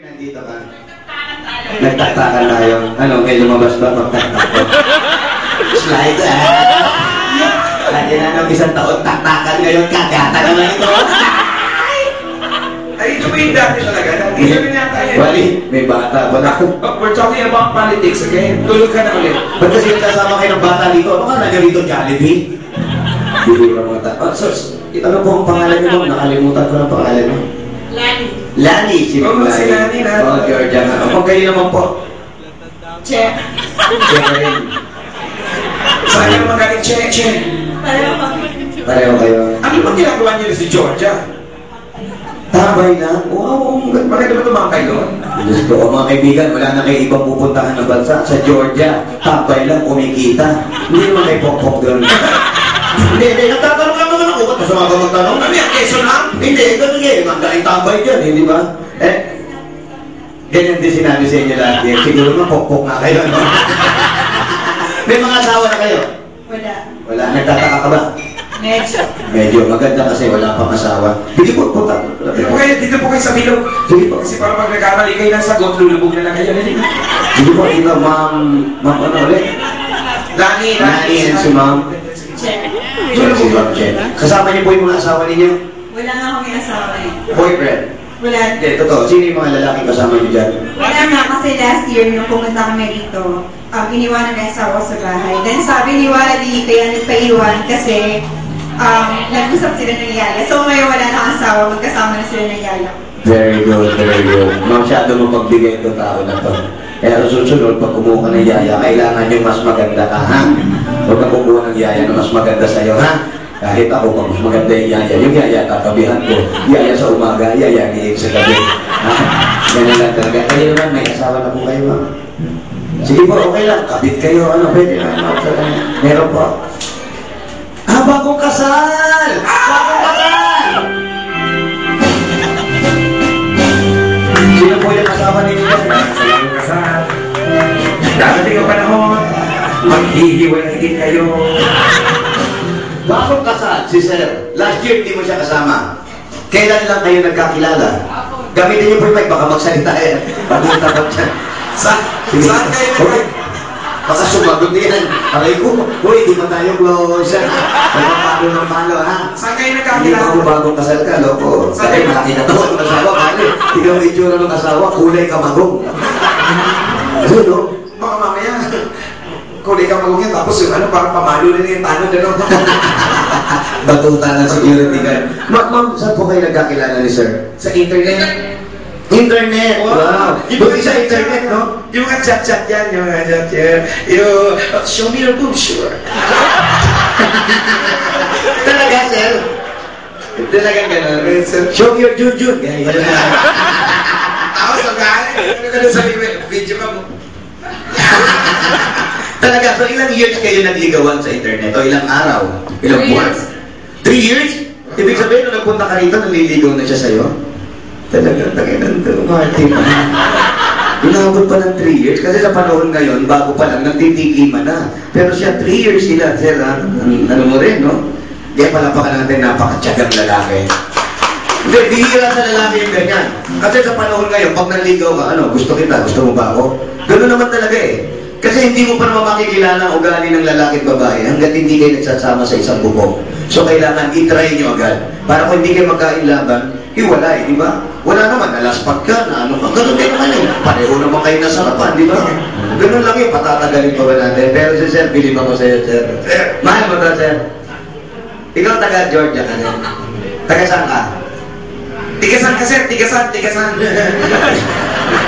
Nandito ka. Nagtaktakan tayo. Ano, may lumabas ba? Magtaktak. Slide Lagi na ng isang taon, taktakan ngayon, kagata naman ito. Ay, ito ba yung dati talaga? Dati sabi na tayo. Wali, may bata. We're talking about politics again. Tulog ka na ulit. Ba't kasi kasama kayo ng bata dito? Ano ka na rito, Jollibee? Hindi ka mga tao. Ano po ang pangalan niyo? Nakalimutan ko ang pangalan niyo. Lani. Lani, si Lani na. Oh, Georgia nga. Kung kayo naman po. Che. Che rin. Saan ka naman galing che? Pareho kami. Pareho kayo. Ano bang ginagawa niyo si Georgia? Tambay lang. Wow, Bakit naman tumambay doon? Diyos ko, mga kaibigan, wala na kayo ibang pupuntahan ng bansa. Sa Georgia, tambay lang, kumikita. Hindi naman may pokpok doon. Hindi, nagtatanong lang naman ako. Ba't masama ka magtanong? Ano yan, keso lang? Hindi, ganun yan. Magaling tambay dyan, hindi ba? Ganyan din sinabi sa inyo lahat yan. Siguro nga, pokpok na kayo. May mga asawa na kayo? Wala. Wala, nagtataka ka ba? Medyo. Medyo maganda kasi wala pang asawa. Hindi po, punta. Dito po kayo sa bilog. Sige po. Kasi parang pag nagkamali kayo ng sagot, lulubog na lang kayo. Sige po, ikaw, ma'am ano ulit? Lani and si ma'am. Che. Si ma'am Chen. Kasama niyo po yung mga asawa ninyo? Wala nga kami asawa eh. Boyfriend? Wala. Hindi, totoo. Sino yung mga lalaking kasama niyo dyan? Wala nga kasi last year nung pumunta kami dito, iniwanan na asawa ko sa bahay. Then sabi ni Wally, kaya nagpaiwan kasi nag-usap sila ng yaya. So ngayon wala na asawa, magkasama na sila ng yaya. Very good, very good. Masyado mo pagbigay itong tao na to. Kaya susunod, pag kumuha ka ng yaya, kailangan yung mas maganda ka, ha? Huwag ka kumuha ng yaya na mas maganda sa'yo, ha? Kahit ako, pag mas maganda yung yaya tatabihan ko. Yaya sa umaga, yaya niig sa gabi. Ha? Ganun lang talaga. Kayo naman, may asawa na po kayo, ma'am. Sige po, okay lang. Kapit kayo, ano, pwede na. Meron po. Bagong kasal! Bagong kasal! Sino po yung asawa ninyo? Bagong kasal. Dadating ang panahon, maghihiwalay din kayo. Bagong kasal, si Sir. Last year, hindi mo siya kasama. Kailan lang kayo nagkakilala? Gamitin niyo po yung mic, baka magsalita yan. Pag-uta pa dyan. Saan kayo Baka sumagot yan. Aray ko, uy, di ba tayo close? Palo ng palo, ha? Saan kayo Hindi nagkakilala? pa ako bagong kasal ka, loko. Sabi, malaki na to ang asawa, pare. Ikaw ang itsura ng asawa, kulay kamagong. Ano, no? Baka mamaya, kulay ka magong yan, tapos yung ano, parang pamalo na yung tanong, gano'n. Batutan ng security guard. Ma'am, saan po kayo nagkakilala ni Sir? Sa internet. Internet! Wow! Buti sa internet, no? Yung mga chat-chat yan, yung mga chat yan. Yung, show me your boobs, sure. Talaga, Sir? Talagang gano'n. Show your jujun. Ganyan. Ako sa galing, ano ka na sa video ka mo? Talaga, so ilang years kayo nagligawan sa internet? O ilang araw? Ilang buwan? 3 years? Ibig sabihin, nung nagpunta ka rito, naliligaw na siya sa'yo? Talaga, taginan to, Martin. Inabot pa ng 3 years. Kasi sa panahon ngayon, bago pa lang, nagtitikiman na. Pero siya, 3 years sila, Sir, ha? Ano mo rin, no? Kaya palapakan natin, napakatsagang lalaki. Hindi, bihira sa lalaki yung ganyan. Kasi sa panahon ngayon, pag naligaw ka, ano, gusto kita, gusto mo ba ako? Gano'n naman talaga eh. Kasi hindi mo pa naman makikilala ang ugali ng lalaki at babae hanggat hindi kayo nagsasama sa isang bubong. So kailangan i-try nyo agad. Para kung hindi kayo magkainlaban, hiwalay, di ba? Wala naman, nalaspag ka na, ano ka, gano'n kayo naman eh. Pareho naman kayo nasarapan, di ba? Gano'n lang yun, patatagalin pa ba natin? Pero si Sir, bilib ako sa'yo, Sir. Mahal mo ba, Sir? Ikaw taga Georgia ka rin. Taga saan ka? Tigasan ka, sir, tigasan.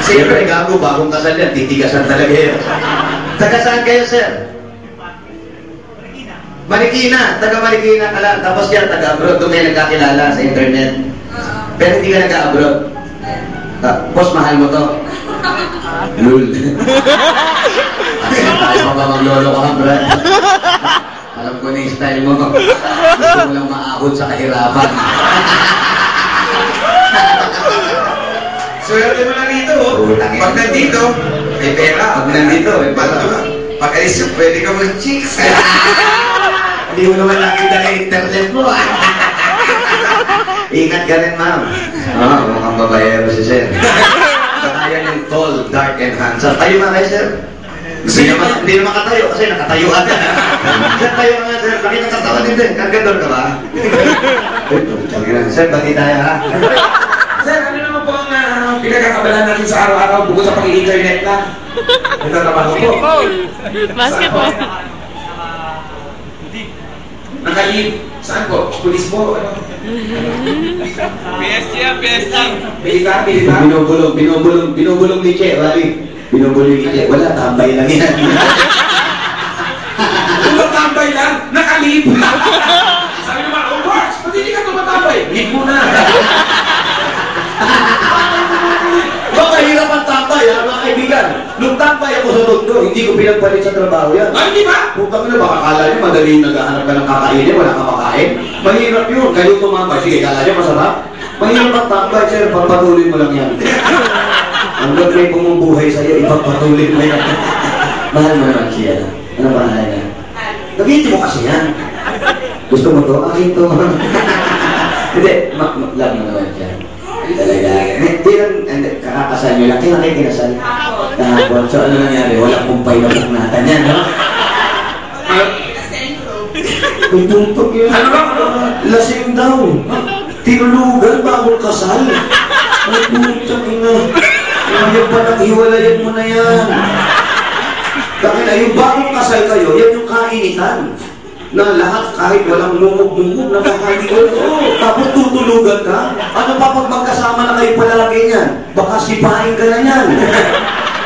Siyempre, gago, bagong kasal yan, titigasan talaga yan. Taga saan kayo, Sir? Marikina, taga Marikina ka lang. Tapos yan, taga abroad, doon kayo nagkakilala sa internet. Pero hindi ka nagka-abroad. Boss, mahal mo to? Lul. Kasi tayo pa ba maglolo ka, Brad? Alam ko na yung style mo. Gusto mo lang maahod sa kahirapan. Swerte mo na rito, oh. Pag nandito, may pera. Pag nandito, may pera. Pag alis yun, pwede ka mo chicks. Hindi mo naman nakita na internet mo. Ingat ka rin, ma'am. Oo, mukhang babayero si Sir. Tayo nga kayo, sir. Hindi naman katayo kasi nakatayuan ka na. Sir, tayo nga, sir. Bakit nakatawan din din? Kargador ka ba? Sir, bati tayo, ha? Sir, ano naman po ang pinagkakabalan natin sa araw-araw bukod sa pag-internet lang? Nagtatrabaho po. Basketball. Nakalib. Saan po? Pulis po? Ano? PSC. Militar? Binubulong ni Che, Wally. Binubulong ni Che. Wala, tambay lang yan. Tumatambay lang, nakalib. Sabi naman, oh Marks, ba't hindi ka tumatambay? Lib mo na. Baka hirap ang tambay, ha, mga kaibigan. Nung tambay ako sa Tondo, hindi ko pinagpalit sa trabaho yan. Ay, di ba? Putang na, baka kala nyo, madali naghahanap ka ng kakainin, wala ka makain. Mahirap yun, kayo tumambay. Sige, kala nyo masarap? Mahirap ang tambay, sir, pagpatuloy mo lang yan. Hanggang may bumubuhay sa'yo, ipagpatuloy mo yan. Mahal mo naman siya. Ano ba na yan? Nabiti mo kasi yan. Gusto mo to? Akin to. Hindi, love mo naman siya. Talaga. Hindi lang, kakakasal nyo lang. Kaya kayo kinasal? Kahapon. So ano nangyari? Walang kumpay na pugnatan yan, no? May tuntog yun. Ano ba? Lasing daw. Tinulugan bagong kasal. May tuntog yun. Yung pa naghiwalayan mo na yan. Dahil na yung bagong kasal kayo, yan yung kainitan. Na lahat kahit walang mumug-mumug, nakakaliwan. Tapos tutulugan ka. Ano pa pag magkasama na kayo palalaki niyan? Baka sipain ka na yan.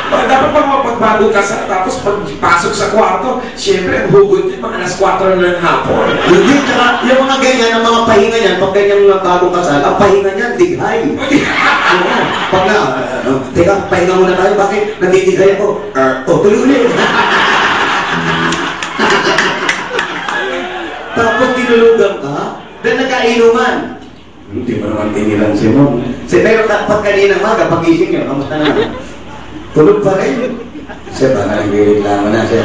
Dapat pa mapagbago ka sa, tapos pagpasok sa kwarto, siyempre, hugot din mga alas 4 ng hapon. Hindi, tsaka yung mga ganyan, ang mga pahinga niyan, pag ganyang bagong kasal, ang pahinga niyan, dighay. Oo. Pag na, teka, pahinga muna tayo, bakit nagdidighay ako? Tuloy ulit. Tapos tinulugan ka, then nagkainuman. Hindi mo naman tinilang si Mom. Pero pag kanina maga, pag-ising nyo, kamusta naman? Tulog pa rin. Sir, baka nagreklamo na, sir.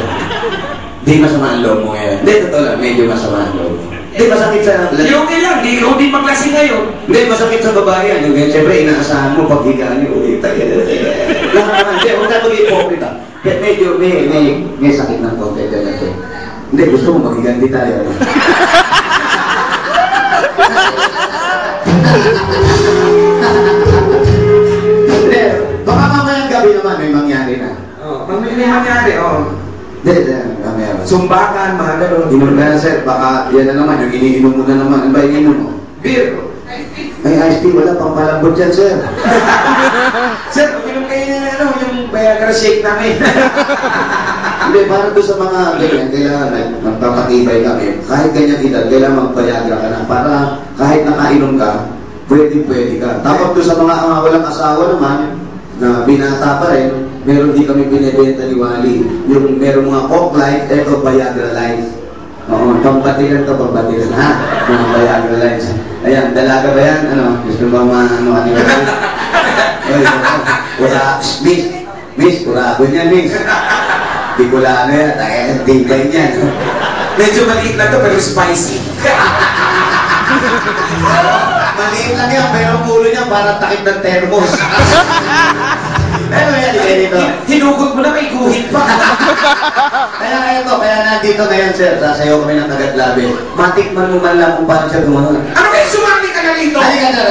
Di masama ang loob mo ngayon. Hindi, totoo lang, medyo masama ang loob mo. Hindi, masakit sa... Yung ilang, di ikaw din maglasing ngayon. Hindi, masakit sa babae yan. Yung ganyan, siyempre, inaasahan mo pag higaan niyo. Lahat naman, hindi, huwag ka mag-ipokrita. Medyo, may sakit ng konti dyan kasi. Hindi, gusto mo magiganti tayo. Hindi, baka mamayang gabi naman may mangyari na. Pag may mangyari, Hindi, mamaya ba? sumbakan, mga gano'n. Inom na sir, baka yan na naman, yung iniinom mo na naman. Ano ba iniinom mo? Beer. Ay, iced tea, wala pang palambot yan, sir. Sir, uminom kayo na yung Viagra shake namin. Hindi, para doon sa mga ganyan, kailangan magpapatibay kami. Kahit ganyan edad, kailangan magpayagra ka na. Para kahit nakainom ka, pwede ka. Tapos doon sa mga walang asawa naman, na binata pa rin, meron din kami binibenta ni Wally. Yung meron mga Coke Light, eto Viagra Light. Oo, pampatilan to, pampatilan, ha? Mga Viagra Light. Ayan, dalaga ba yan? Ano, gusto ba ano kanila? Miss, kurado niyan, miss. Di ko lang ano yan, ang tibay niyan. Medyo maliit na to, pero spicy. Maliit lang yan, pero ang ulo niya parang takip ng thermos. Pero yan, dito. Hinugot mo na, may guhit pa. Kaya nandito ngayon, sir, sasayaw kami ng Tagatlabi. Matikman mo man lang kung paano siya gumawa. Ano kayo sumali ka na rito? Halika na.